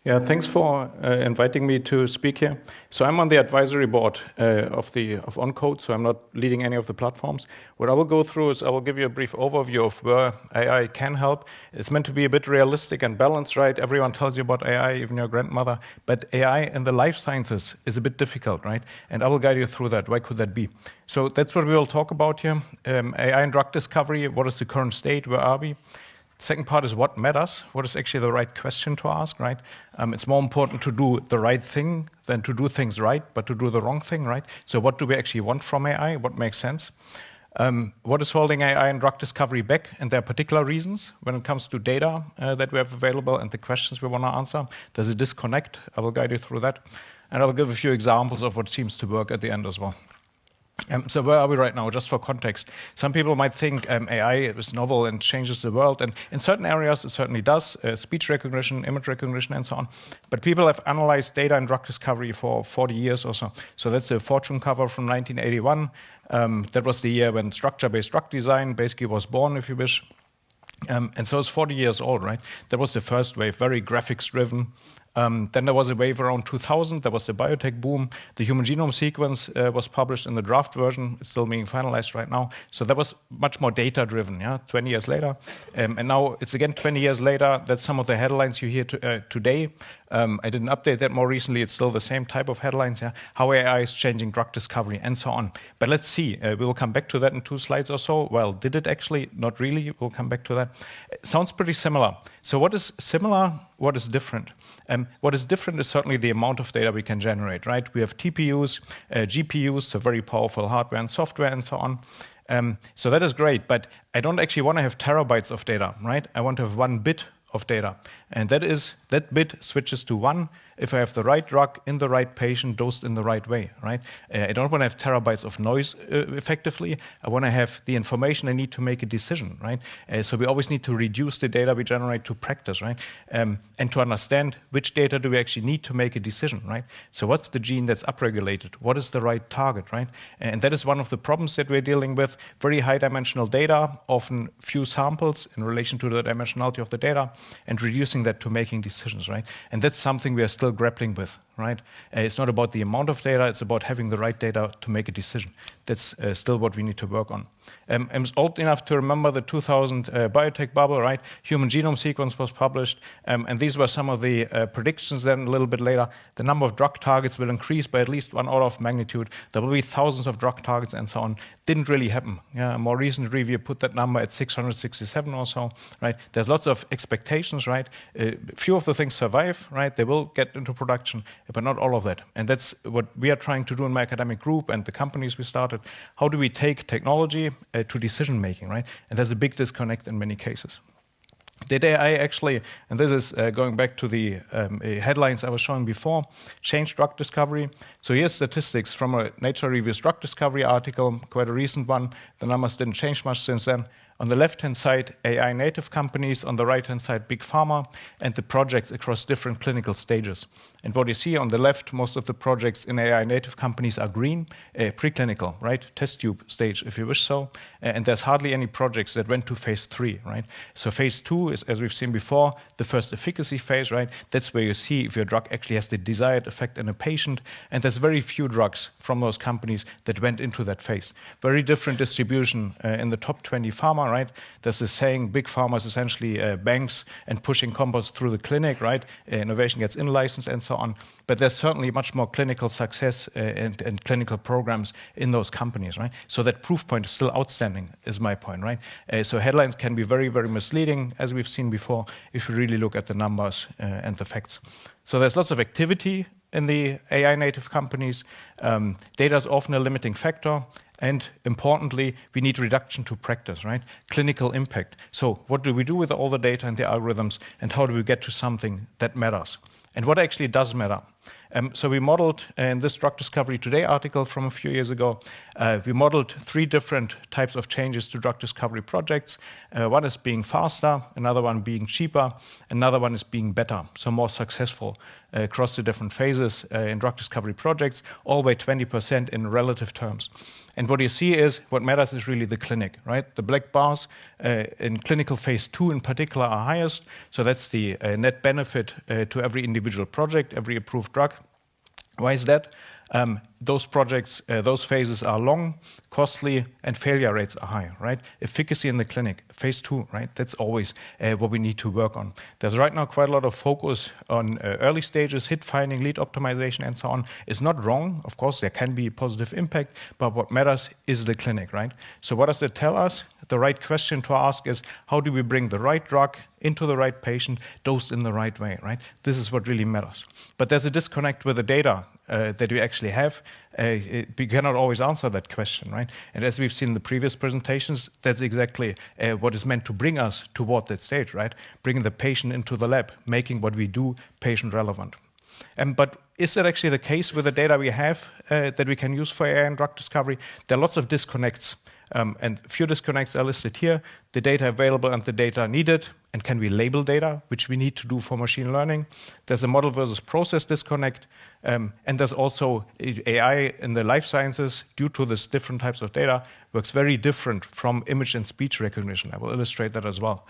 Yeah, thanks for inviting me to speak here. So I'm on the advisory board of Oncode, so I'm not leading any of the platforms. What I will go through is I will give you a brief overview of where AI can help. It's meant to be a bit realistic and balanced, right? Everyone tells you about AI, even your grandmother, but AI in the life sciences is a bit difficult, right? And I will guide you through that. Why could that be? So that's what we will talk about here. AI and drug discovery, what is the current state, where are we? Second part is what matters, what is actually the right question to ask, right? It's more important to do the right thing than to do things right, but to do the wrong thing, right? So what do we actually want from AI? What makes sense? What is holding AI and drug discovery back? And there are particular reasons when it comes to data that we have available and the questions we want to answer. There's a disconnect. I will guide you through that. And I will give a few examples of what seems to work at the end as well. So where are we right now? Just for context, some people might think AI is novel and changes the world, and in certain areas it certainly does, speech recognition, image recognition, and so on. But people have analyzed data and drug discovery for 40 years or so. So that's a Fortune cover from 1981. That was the year when structure-based drug design basically was born, if you wish. And so it's 40 years old, right? That was the first wave, very graphics-driven. Then there was a wave around 2000. There was the biotech boom. The human genome sequence was published in the draft version. It's still being finalized right now. So that was much more data-driven, yeah, 20 years later. And now it's again 20 years later. That's some of the headlines you hear today. I didn't update that more recently. It's still the same type of headlines, yeah? How AI is changing drug discovery and so on. But let's see. We will come back to that in 2 slides or so. Well, did it actually? Not really. We'll come back to that. It sounds pretty similar. So what is similar? What is different? What is different is certainly the amount of data we can generate, right? We have TPUs, GPUs, so very powerful hardware and software and so on. So that is great, but I don't actually want to have terabytes of data, right? I want to have 1 bit of data. And that bit switches to 1 if I have the right drug in the right patient dosed in the right way, right? I don't want to have terabytes of noise effectively. I want to have the information I need to make a decision, right? So we always need to reduce the data we generate to practice, right? And to understand which data do we actually need to make a decision, right? So what's the gene that's upregulated? What is the right target, right? And that is one of the problems that we're dealing with. Very high dimensional data, often few samples in relation to the dimensionality of the data, and reducing that to making decisions, right? And that's something we are still grappling with, right? It's not about the amount of data, it's about having the right data to make a decision. That's still what we need to work on. I'm old enough to remember the 2000 biotech bubble, right? Human genome sequence was published, and these were some of the predictions then a little bit later. The number of drug targets will increase by at least 1 order of magnitude. There will be thousands of drug targets and so on. Didn't really happen. Yeah, a more recent review put that number at 667 or so, right? There's lots of expectations, right? Few of the things survive, right? They will get into production, but not all of that. And that's what we are trying to do in my academic group and the companies we started. How do we take technology to decision making, right? And there's a big disconnect in many cases. Did AI actually, and this is going back to the headlines I was showing before, change drug discovery? So here's statistics from a Nature Reviews drug discovery article, quite a recent one. The numbers didn't change much since then. On the left-hand side, AI native companies. On the right-hand side, big pharma, and the projects across different clinical stages. And what you see on the left, most of the projects in AI native companies are green, preclinical, right? Test tube stage, if you wish so. And there's hardly any projects that went to phase 3, right? So phase 2 is, as we've seen before, the first efficacy phase, right? That's where you see if your drug actually has the desired effect in a patient. And there's very few drugs from those companies that went into that phase. Very different distribution in the top 20 pharma, right? There's a saying, big pharma is essentially banks and pushing compounds through the clinic, right? Innovation gets in-licensed and so on. But there's certainly much more clinical success and clinical programs in those companies, right? So that proof point is still outstanding, is my point, right? So headlines can be very, very misleading, as we've seen before, if you really look at the numbers and the facts. So there's lots of activity in the AI native companies. Data is often a limiting factor. And importantly, we need reduction to practice, right? Clinical impact. So what do we do with all the data and the algorithms, and how do we get to something that matters? And what actually does matter? So we modeled, in this Drug Discovery Today article from a few years ago, we modeled 3 different types of changes to drug discovery projects. One is being faster, another one being cheaper, another one is being better, so more successful across the different phases in drug discovery projects, all by 20% in relative terms. And what you see is what matters is really the clinic, right? The black bars in clinical phase 2 in particular are highest. So that's the net benefit to every individual project, every approved drug. Why is that? Those projects, those phases are long, costly, and failure rates are high, right? Efficacy in the clinic, phase 2, right? That's always what we need to work on. There's right now quite a lot of focus on early stages, hit finding, lead optimization, and so on. It's not wrong. Of course, there can be positive impact, but what matters is the clinic, right? So what does that tell us? The right question to ask is, how do we bring the right drug into the right patient, dosed in the right way, right? This is what really matters. But there's a disconnect with the data that we actually have. We cannot always answer that question, right? And as we've seen in the previous presentations, that's exactly what is meant to bring us toward that stage, right? Bringing the patient into the lab, making what we do patient relevant. But is that actually the case with the data we have that we can use for AI and drug discovery? There are lots of disconnects. And a few disconnects are listed here. The data available and the data needed, and can we label data, which we need to do for machine learning. There's a model versus process disconnect, and there's also AI in the life sciences, due to this different types of data, works very different from image and speech recognition. I will illustrate that as well.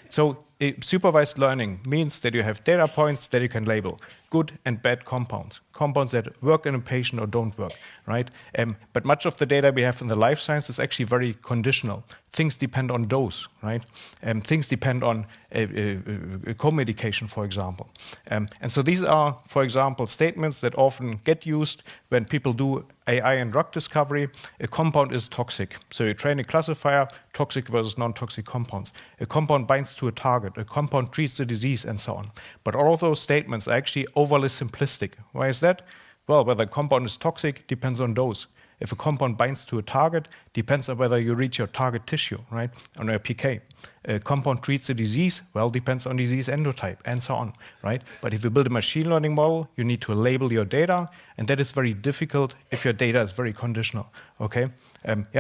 So supervised learning means that you have data points that you can label, good and bad compounds, compounds that work in a patient or don't work, right? But much of the data we have in the life science is actually very conditional. Things depend on dose, right? Things depend on co-medication, for example. And so these are, for example, statements that often get used when people do AI and drug discovery. A compound is toxic. So you train a classifier, toxic versus non-toxic compounds. A compound binds to a target. A compound treats the disease, and so on. But all of those statements are actually overly simplistic. Why is that? Well, whether a compound is toxic depends on dose. If a compound binds to a target, depends on whether you reach your target tissue, right, on your PK. A compound treats a disease, well, depends on disease endotype, and so on, right? But if you build a machine learning model, you need to label your data, and that is very difficult if your data is very conditional, okay?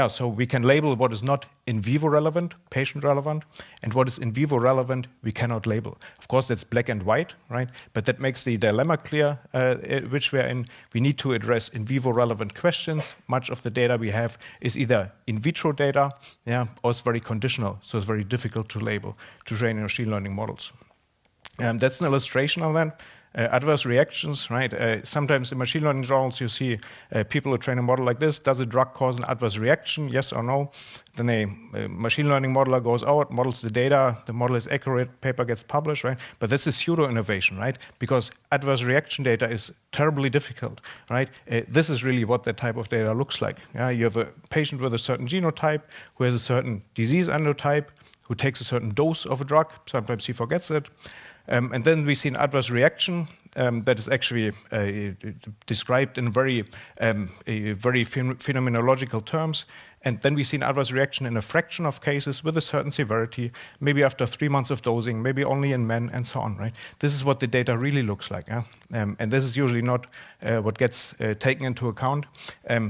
So we can label what is not in vivo relevant, patient relevant, and what is in vivo relevant, we cannot label. Of course, that's black and white, right? But that makes the dilemma clear, which we're in. We need to address in vivo relevant questions. Much of the data we have is either in vitro data, or it's very conditional, so it's very difficult to label, to train machine learning models. That's an illustration of that. Adverse reactions, right? Sometimes in machine learning journals, you see people who train a model like this. Does a drug cause an adverse reaction? Yes or no? Then a machine learning modeler goes out, models the data, the model is accurate, paper gets published, right? But that's a pseudo-innovation, right? Because adverse reaction data is terribly difficult, right? This is really what that type of data looks like. You have a patient with a certain genotype who has a certain disease endotype, who takes a certain dose of a drug. Sometimes he forgets it. And then we see an adverse reaction that is actually described in very phenomenological terms. And then we see an adverse reaction in a fraction of cases with a certain severity, maybe after 3 months of dosing, maybe only in men, and so on, right? This is what the data really looks like. And this is usually not what gets taken into account.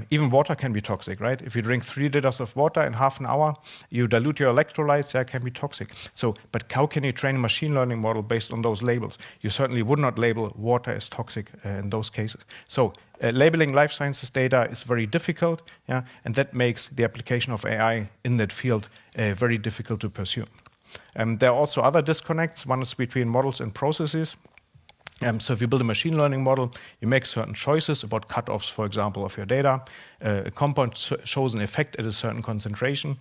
Even water can be toxic, right? If you drink 3 liters of water in half an hour, you dilute your electrolytes, it can be toxic. So, but how can you train a machine learning model based on those labels? You certainly would not label water as toxic in those cases. So labeling life sciences data is very difficult, and that makes the application of AI in that field very difficult to pursue. There are also other disconnects. One is between models and processes. So if you build a machine learning model, you make certain choices about cutoffs, for example, of your data. A compound shows an effect at a certain concentration.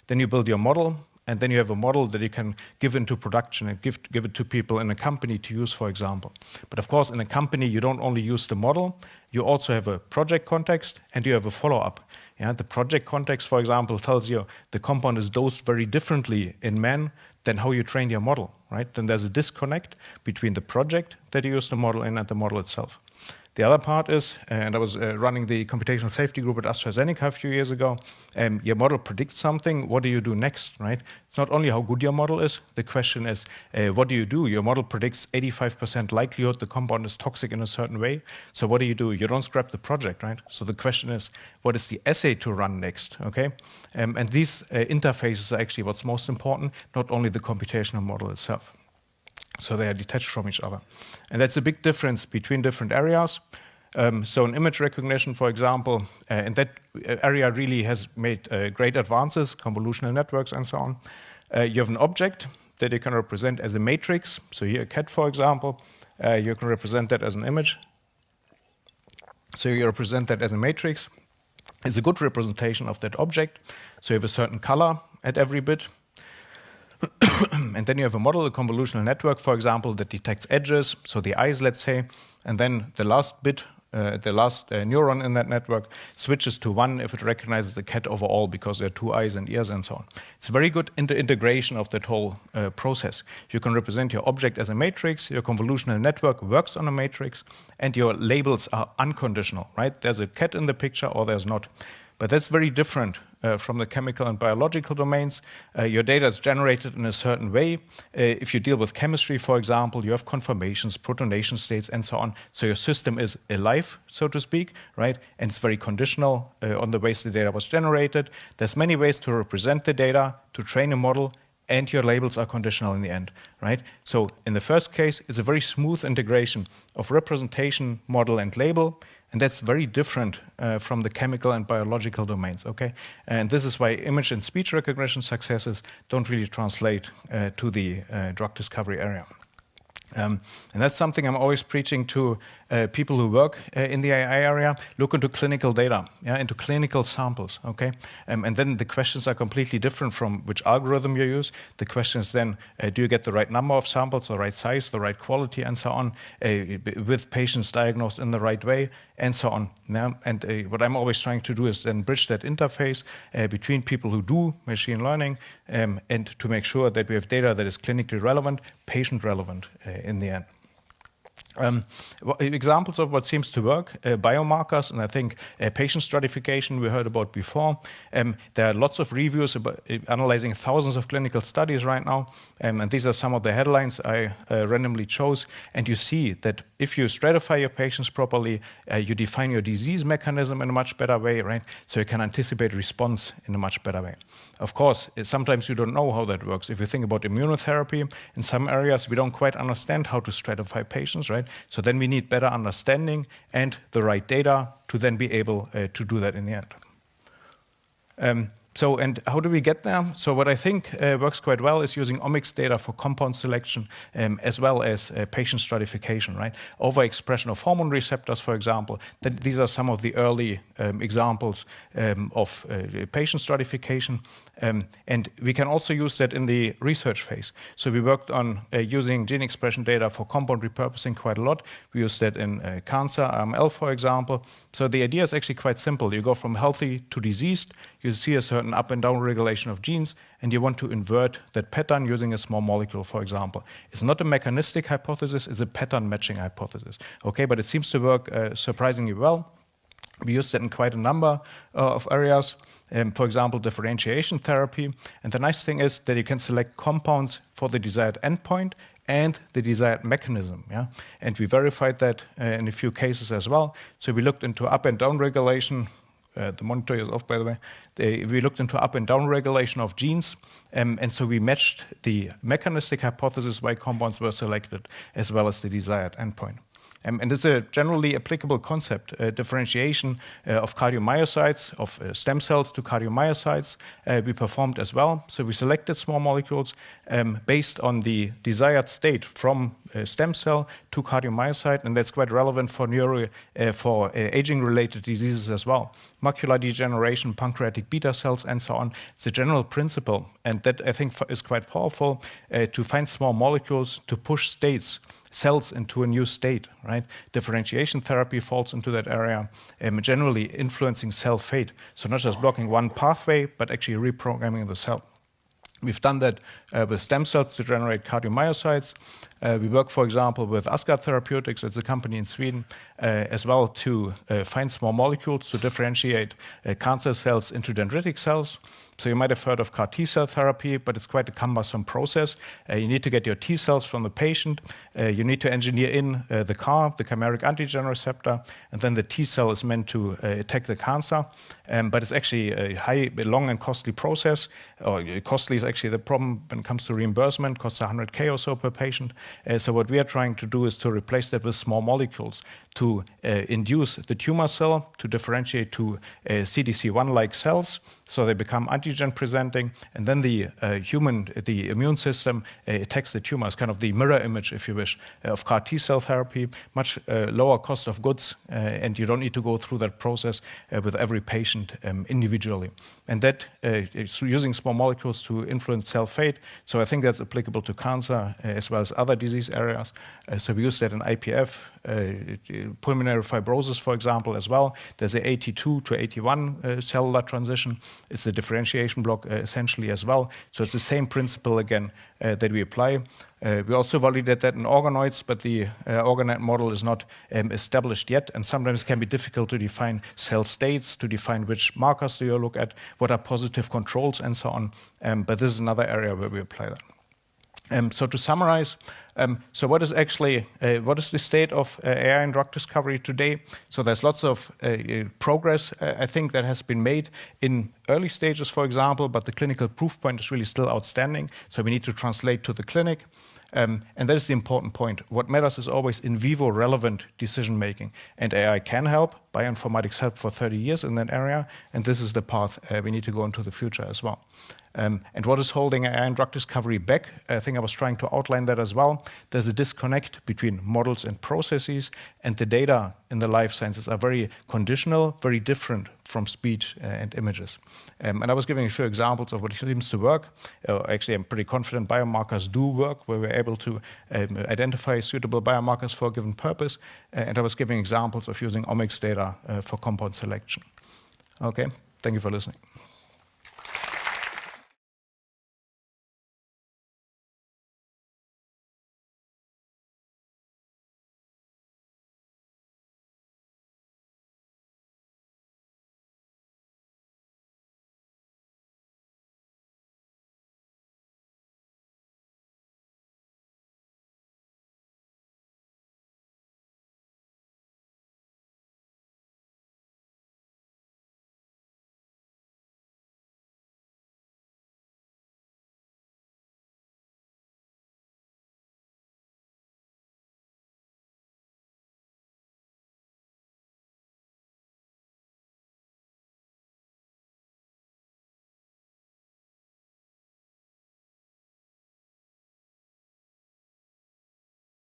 Then you build your model, and then you have a model that you can give into production and give it to people in a company to use, for example. But of course, in a company, you don't only use the model, you also have a project context and you have a follow-up. The project context, for example, tells you the compound is dosed very differently in men than how you train your model, right? Then there's a disconnect between the project that you use the model in and the model itself. The other part is, and I was running the computational safety group at AstraZeneca a few years ago, your model predicts something, what do you do next, right? It's not only how good your model is, the question is, what do you do? Your model predicts 85% likelihood the compound is toxic in a certain way, so what do? You don't scrap the project, right? So the question is, what is the assay to run next, okay? And these interfaces are actually what's most important, not only the computational model itself. So they are detached from each other. And that's a big difference between different areas. So in image recognition, for example, and that area really has made great advances, convolutional networks and so on. You have an object that you can represent as a matrix. So here a cat, for example, you can represent that as an image. So you represent that as a matrix. It's a good representation of that object. So you have a certain color at every bit. And then you have a model, a convolutional network, for example, that detects edges, so the eyes, let's say, and then the last bit, the last neuron in that network switches to 1 if it recognizes the cat overall, because there are 2 eyes and ears and so on. It's very good integration of that whole process. You can represent your object as a matrix, your convolutional network works on a matrix, and your labels are unconditional, right? There's a cat in the picture or there's not. But that's very different from the chemical and biological domains. Your data is generated in a certain way. If you deal with chemistry, for example, you have conformations, protonation states, and so on. So your system is alive, so to speak, right? And it's very conditional on the ways the data was generated. There's many ways to represent the data, to train a model, and your labels are conditional in the end, right? So in the first case, it's a very smooth integration of representation, model, and label. And that's very different from the chemical and biological domains, okay? And this is why image and speech recognition successes don't really translate to the drug discovery area. And that's something I'm always preaching to people who work in the AI area. Look into clinical data, into clinical samples, okay? And then the questions are completely different from which algorithm you use. The question is then, do you get the right number of samples, the right size, the right quality, and so on, with patients diagnosed in the right way, and so on. And what I'm always trying to do is then bridge that interface between people who do machine learning and to make sure that we have data that is clinically relevant, patient relevant in the end. Examples of what seems to work, biomarkers, and I think patient stratification we heard about before. There are lots of reviews about analyzing thousands of clinical studies right now, and these are some of the headlines I randomly chose. And you see that if you stratify your patients properly, you define your disease mechanism in a much better way, right? So you can anticipate response in a much better way. Of course, sometimes you don't know how that works. If you think about immunotherapy, in some areas we don't quite understand how to stratify patients, right? So then we need better understanding and the right data to then be able to do that in the end. And how do we get there? So what I think works quite well is using omics data for compound selection as well as patient stratification, right? Overexpression of hormone receptors, for example. These are some of the early examples of patient stratification. And we can also use that in the research phase. So we worked on using gene expression data for compound repurposing quite a lot. We use that in cancer, AML, for example. So the idea is actually quite simple. You go from healthy to diseased. You see a certain up and down regulation of genes, and you want to invert that pattern using a small molecule, for example. It's not a mechanistic hypothesis, it's a pattern matching hypothesis. Okay, but it seems to work surprisingly well. We use that in quite a number of areas, for example, differentiation therapy. And the nice thing is that you can select compounds for the desired endpoint and the desired mechanism. Yeah? And we verified that in a few cases as well. So we looked into up and down regulation. The monitor is off, by the way. We looked into up and down regulation of genes, and so we matched the mechanistic hypothesis why compounds were selected, as well as the desired endpoint. And it's a generally applicable concept, differentiation of cardiomyocytes, of stem cells to cardiomyocytes. We performed as well. So we selected small molecules based on the desired state from stem cell to cardiomyocyte, and that's quite relevant for aging-related diseases as well. Macular degeneration, pancreatic beta cells, and so on. It's a general principle, and that I think is quite powerful to find small molecules to push cells into a new state, right? Differentiation therapy falls into that area, generally influencing cell fate. So not just blocking one pathway, but actually reprogramming the cell. We've done that with stem cells to generate cardiomyocytes. We work, for example, with Asgard Therapeutics, it's a company in Sweden, as well to find small molecules to differentiate cancer cells into dendritic cells. So you might have heard of CAR T-cell therapy, but it's quite a cumbersome process. You need to get your T cells from the patient. You need to engineer in the CAR, the chimeric antigen receptor, and then the T cell is meant to attack the cancer. But it's actually a long and costly process, or costly is actually the problem when it comes to reimbursement, costs 100K or so per patient. So what we are trying to do is to replace that with small molecules to induce the tumor cell to differentiate to CDC1-like cells, so they become antigen presenting, and then the immune system attacks the tumor as kind of the mirror image, if you wish, of CAR T cell therapy, much lower cost of goods, and you don't need to go through that process with every patient individually. And that is using small molecules to influence cell fate. So I think that's applicable to cancer as well as other disease areas. So we use that in IPF, pulmonary fibrosis, for example, as well. There's a 82 to 81 cellular transition. It's a differentiation block essentially as well. So it's the same principle again that we apply. We also validate that in organoids, but the organoid model is not established yet, and sometimes it can be difficult to define cell states, to define which markers do you look at, what are positive controls, and so on. But this is another area where we apply that. So to summarize, so what is the state of AI in drug discovery today? So there's lots of progress, I think, that has been made in early stages, for example, but the clinical proof point is really still outstanding. So we need to translate to the clinic. And that is the important point. What matters is always in vivo relevant decision making. And AI can help. Bioinformatics helped for 30 years in that area. And this is the path we need to go into the future as well. And what is holding AI in drug discovery back? I think I was trying to outline that as well. There's a disconnect between models and processes, and the data in the life sciences are very conditional, very different from speech and images. And I was giving a few examples of what seems to work. Actually, I'm pretty confident biomarkers do work, where we're able to identify suitable biomarkers for a given purpose. And I was giving examples of using omics data for compound selection. Okay, thank you for listening.